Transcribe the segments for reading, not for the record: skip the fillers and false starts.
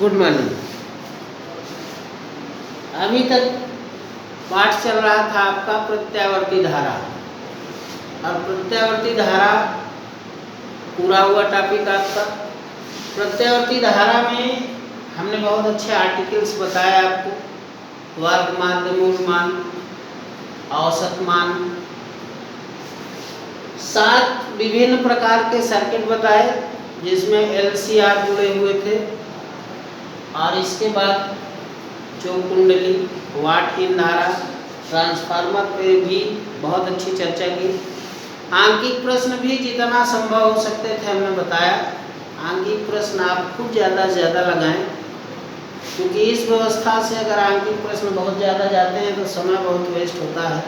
Good morning. अभी तक पाठ चल रहा था आपका प्रत्यावर्ती धारा, और प्रत्यावर्ती धारा पूरा हुआ टॉपिक आपका। प्रत्यावर्ती धारा में हमने बहुत अच्छे आर्टिकल्स बताए आपको, वर्ग मान, मूल मान, औसत मान, 7 विभिन्न प्रकार के सर्किट बताए जिसमें LCR जुड़े हुए थे, और इसके बाद जो कुंडली, वाट इन धारा, ट्रांसफार्मर पे भी बहुत अच्छी चर्चा की। आंकिक प्रश्न भी जितना संभव हो सकते थे हमने बताया। आंकिक प्रश्न आप खूब ज़्यादा से ज़्यादा लगाएं, क्योंकि इस व्यवस्था से अगर आंकिक प्रश्न बहुत ज़्यादा जाते हैं तो समय बहुत वेस्ट होता है।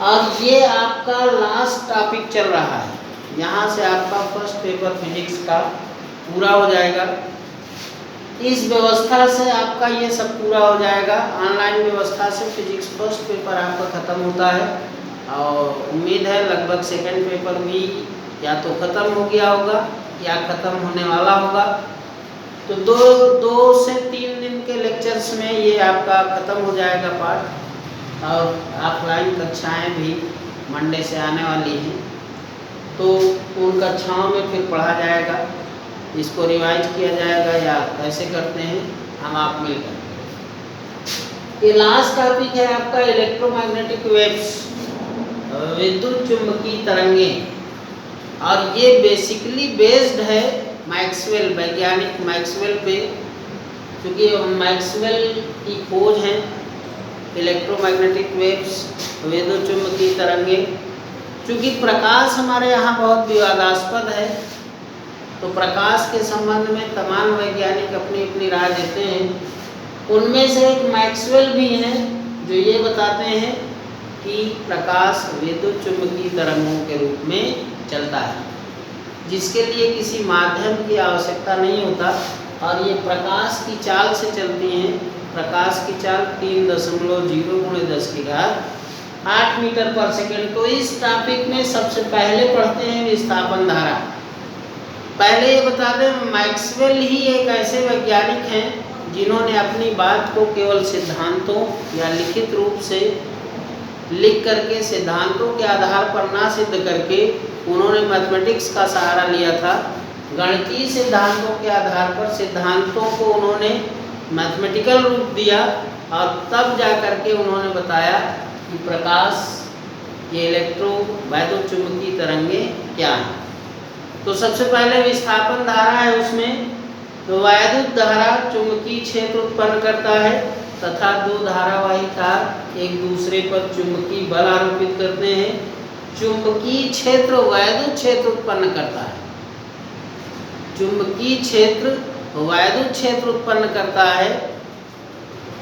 और ये आपका लास्ट टॉपिक चल रहा है, यहाँ से आपका फर्स्ट पेपर फिजिक्स का पूरा हो जाएगा। इस व्यवस्था से आपका ये सब पूरा हो जाएगा। ऑनलाइन व्यवस्था से फिजिक्स फर्स्ट पेपर आपका ख़त्म होता है, और उम्मीद है लगभग सेकंड पेपर भी या तो ख़त्म हो गया होगा या ख़त्म होने वाला होगा। तो दो से 3 दिन के लेक्चर्स में ये आपका ख़त्म हो जाएगा पाठ, और ऑफलाइन कक्षाएं भी मंडे से आने वाली हैं, तो उन कक्षाओं में फिर पढ़ा जाएगा, इसको रिवाइज किया जाएगा या कैसे करते हैं हम आप मिलकर। ये लास्ट टॉपिक है आपका इलेक्ट्रोमैग्नेटिक वेव्स, विद्युत चुंबकीय तरंगें, और ये बेसिकली बेस्ड है मैक्सवेल, वैज्ञानिक मैक्सवेल पे, क्योंकि मैक्सवेल की खोज है इलेक्ट्रोमैग्नेटिक वेव्स, विद्युत चुंबकीय तरंगें। चूँकि प्रकाश हमारे यहाँ बहुत विवादास्पद है, तो प्रकाश के संबंध में तमाम वैज्ञानिक अपनी अपनी राय देते हैं। उनमें से एक मैक्सवेल भी हैं जो ये बताते हैं कि प्रकाश विद्युत चुंबकीय तरंगों के रूप में चलता है, जिसके लिए किसी माध्यम की आवश्यकता नहीं होता, और ये प्रकाश की चाल से चलती हैं। प्रकाश की चाल 3.0 × 10⁻⁸ मीटर पर सेकेंड। तो इस टॉपिक में सबसे पहले पढ़ते हैं विस्थापन धारा। पहले ये बता दें, मैक्सवेल ही एक ऐसे वैज्ञानिक हैं जिन्होंने अपनी बात को केवल सिद्धांतों या लिखित रूप से लिख करके, सिद्धांतों के आधार पर ना सिद्ध करके, उन्होंने मैथमेटिक्स का सहारा लिया था। गणितीय सिद्धांतों के आधार पर सिद्धांतों को उन्होंने मैथमेटिकल रूप दिया, और तब जा करके उन्होंने बताया कि प्रकाश, ये वैद्युत चुंबकीय तरंगें क्या हैं। तो सबसे पहले विस्थापन धारा है, उसमें तो वैद्युत धारा चुंबकीय क्षेत्र उत्पन्न करता है, तथा 2 धारावाही तार एक दूसरे पर चुंबकीय बल आरोपित करते हैं। चुंबकीय क्षेत्र वैद्युत क्षेत्र उत्पन्न करता है। चुंबकीय क्षेत्र वैद्युत क्षेत्र उत्पन्न करता है।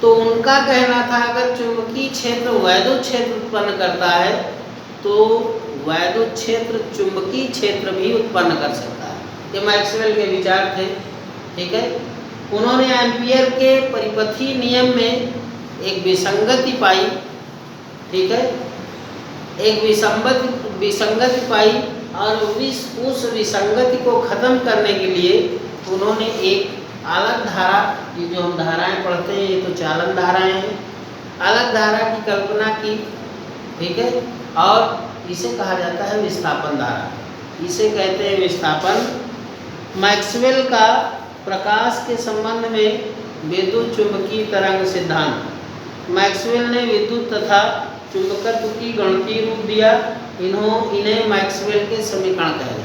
तो उनका कहना था, अगर चुंबकीय क्षेत्र वैद्युत क्षेत्र उत्पन्न करता है तो वैद्युत क्षेत्र चुंबकीय क्षेत्र भी उत्पन्न कर सकता है। ये मैक्सवेल के विचार थे, ठीक है। उन्होंने एम्पियर के परिपथीय नियम में एक विसंगति पाई, ठीक है, एक विसंगति पाई, और उस विसंगति को ख़त्म करने के लिए उन्होंने एक अलग धारा, ये जो हम धाराएं पढ़ते हैं ये तो चालन धाराएं हैं, अलग धारा की कल्पना की, ठीक है, और इसे कहा जाता है विस्थापन धारा। इसे कहते हैं विस्थापन। मैक्सवेल का प्रकाश के संबंध में विद्युत चुंबकीय तरंग सिद्धांत, मैक्सवेल ने विद्युत तथा चुंबकत्व की गणितीय रूप दिया। इन्हें मैक्सवेल के समीकरण कहा जाता है।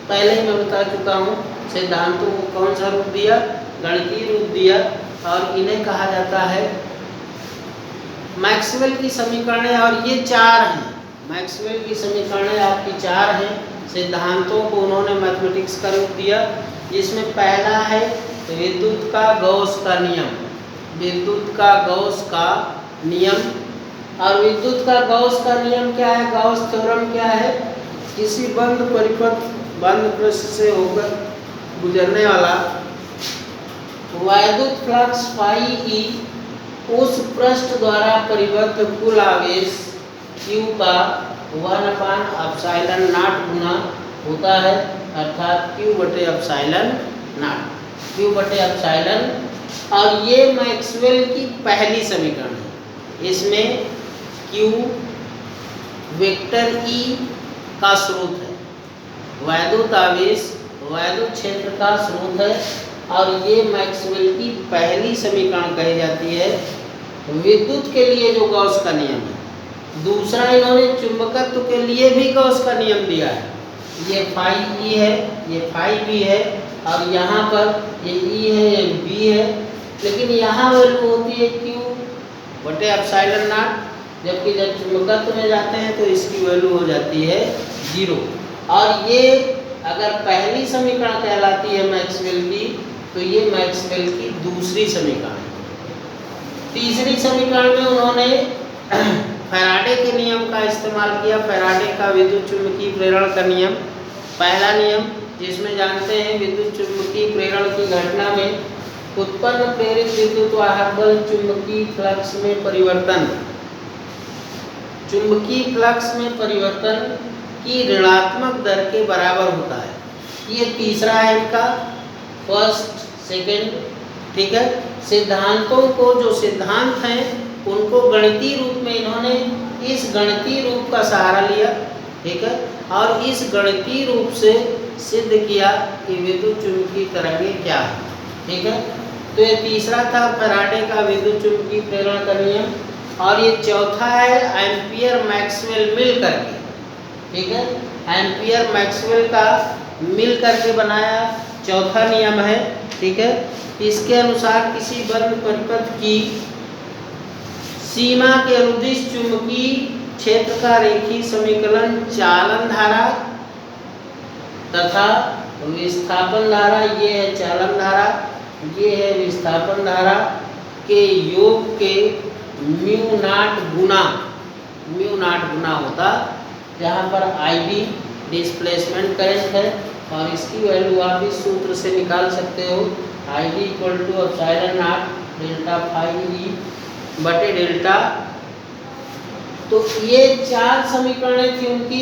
पहले ही मैं बता चुका हूँ, सिद्धांतों को कौन सा रूप दिया, गणितीय रूप दिया, और इन्हें कहा जाता है मैक्सवेल की समीकरणें। और ये 4 हैं, मैक्सवेल की समीकरणें आपकी 4 हैं। सिद्धांतों को उन्होंने मैथमेटिक्स का रूप दिया, जिसमें पहला है विद्युत का गॉस का नियम, विद्युत का गॉस का नियम। और विद्युत का गॉस का नियम क्या है, गॉस थ्योरम क्या है, किसी बंद परिपथ, बंद पृष्ठ से होकर गुजरने वाला वैद्युत फ्लक्स फाई ई उस पृष्ठ द्वारा परिबद्ध कुल आवेश Q का 1/ε0 गुना होता है, अर्थात Q/ε0। Q/ε0 और ये मैक्सवेल की पहली समीकरण है। इसमें Q वेक्टर E का स्रोत है, वैद्युत आवेश वैद्युत क्षेत्र का स्रोत है, और ये मैक्सवेल की पहली समीकरण कही जाती है विद्युत के लिए जो गॉस का नियम है। दूसरा इन्होंने चुंबकत्व के लिए भी गॉस का नियम दिया है। ये फाई E है, ये फाई B है, और यहाँ पर ये E है, ये B है, लेकिन यहाँ वैल्यू होती है Q बटे एप्सिलॉन नॉट, जबकि जब चुंबकत्व में जाते हैं तो इसकी वैल्यू हो जाती है 0। और ये अगर पहली समीकरण कहलाती है मैक्सवेल की, तो ये मैक्सवेल की दूसरी समीकरण है। तीसरी समीकरण में उन्होंने फैराडे के नियम का इस्तेमाल किया। फैराडे का विद्युत चुम्बकीय प्रेरण का नियम, पहला नियम, जिसमें जानते हैं विद्युत चुम्बकीय प्रेरण की घटना में उत्पन्न प्रेरित विद्युत वाहक बल चुंबकीय फ्लक्स में परिवर्तन, चुंबकीय फ्लक्स में परिवर्तन की ऋणात्मक दर के बराबर होता है। ये तीसरा है इनका, फर्स्ट सेकंड, ठीक है। सिद्धांतों को, जो सिद्धांत हैं उनको गणितीय रूप में इन्होंने इस गणितीय रूप का सहारा लिया, ठीक है, और इस गणितीय रूप से सिद्ध किया कि विद्युत चुम्बकीय तरंगें क्या है, ठीक है। तो ये तीसरा था फैराडे का विद्युत चुम्बकीय प्रेरण का नियम, और ये चौथा है एम्पियर मैक्सवेल मिल करके, ठीक है, एम्पियर मैक्सवेल का मिल करके बनाया चौथा नियम है, ठीक है। इसके अनुसार किसी बंद परिपथ की सीमा के अनुदिश चुंबकीय क्षेत्र का रेखीय समीकरण चालन धारा तथा विस्थापन धारा, ये है चालन धारा, ये है विस्थापन धारा, के योग के म्यू नॉट गुना होता, जहाँ पर IB डिस्प्लेसमेंट करंट है, और इसकी वैल्यू आप इस सूत्र से निकाल सकते हो, IB equal to epsilon not delta phi E बटे डेल्टा। तो ये 4 समीकरणें थी उनकी,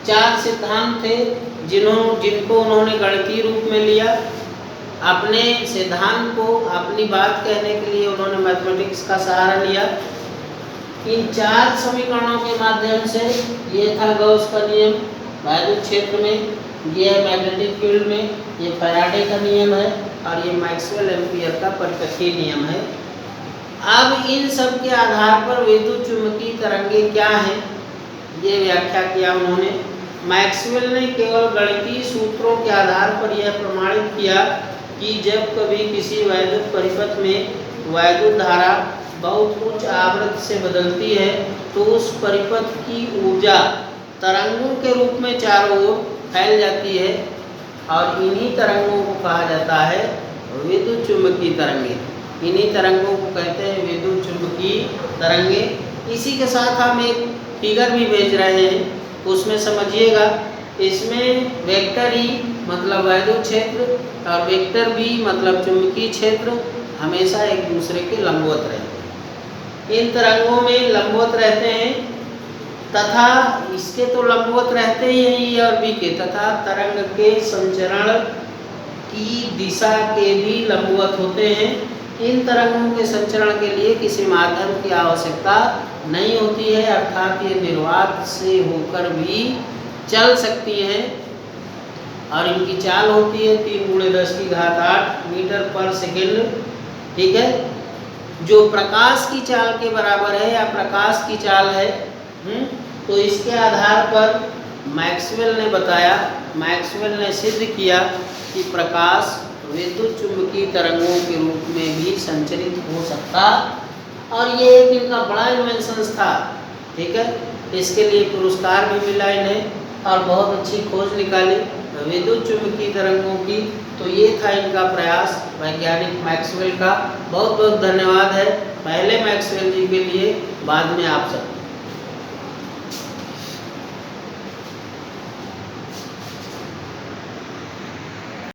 4 सिद्धांत थे जिनको उन्होंने गणितीय रूप में लिया। अपने सिद्धांत को, अपनी बात कहने के लिए उन्होंने मैथमेटिक्स का सहारा लिया। इन 4 समीकरणों के माध्यम से, ये था गॉस का नियम वैद्युत क्षेत्र में, ये है मैग्नेटिक फील्ड में, ये फैराडे का नियम है, और ये मैक्सवेल एम्पियर का परिपथीय नियम है। अब इन सब के आधार पर विद्युत चुम्बकीय तरंगें क्या हैं, ये व्याख्या किया उन्होंने। मैक्सवेल ने केवल गणितीय सूत्रों के आधार पर यह प्रमाणित किया कि जब कभी किसी वैद्युत परिपथ में वैद्युत धारा बहुत उच्च आवृत्ति से बदलती है, तो उस परिपथ की ऊर्जा तरंगों के रूप में चारों ओर फैल जाती है, और इन्हीं तरंगों को कहा जाता है विद्युत चुम्बकीय तरंगें। इन्हीं तरंगों को कहते हैं विद्युत चुम्बकीय तरंगें। इसी के साथ हम एक फिगर भी भेज रहे हैं, उसमें समझिएगा। इसमें वेक्टर E मतलब वैद्युत क्षेत्र और वेक्टर B मतलब चुंबकीय क्षेत्र हमेशा एक दूसरे के लंबवत रहते हैं। इन तरंगों में लंबवत रहते हैं, तथा इसके तो लंबवत रहते ही हैं E और B के, तथा तरंग के संचरण की दिशा के भी लंबवत होते हैं। इन तरंगों के संचरण के लिए किसी माध्यम की आवश्यकता नहीं होती है, अर्थात ये निर्वात से होकर भी चल सकती हैं, और इनकी चाल होती है 3×10⁸ मीटर पर सेकेंड, ठीक है, जो प्रकाश की चाल के बराबर है या प्रकाश की चाल है। तो इसके आधार पर मैक्सवेल ने बताया, मैक्सवेल ने सिद्ध किया कि प्रकाश विद्युत चुम्बकीय तरंगों के रूप में भी संचरित हो सकता, और ये एक इनका बड़ा इन्वेंशन था, ठीक है। इसके लिए पुरस्कार भी मिला इन्हें, और बहुत अच्छी खोज निकाली विद्युत चुम्बकीय तरंगों की। तो ये था इनका प्रयास वैज्ञानिक मैक्सवेल का। बहुत बहुत धन्यवाद है पहले मैक्सवेल जी के लिए, बाद में आप सब।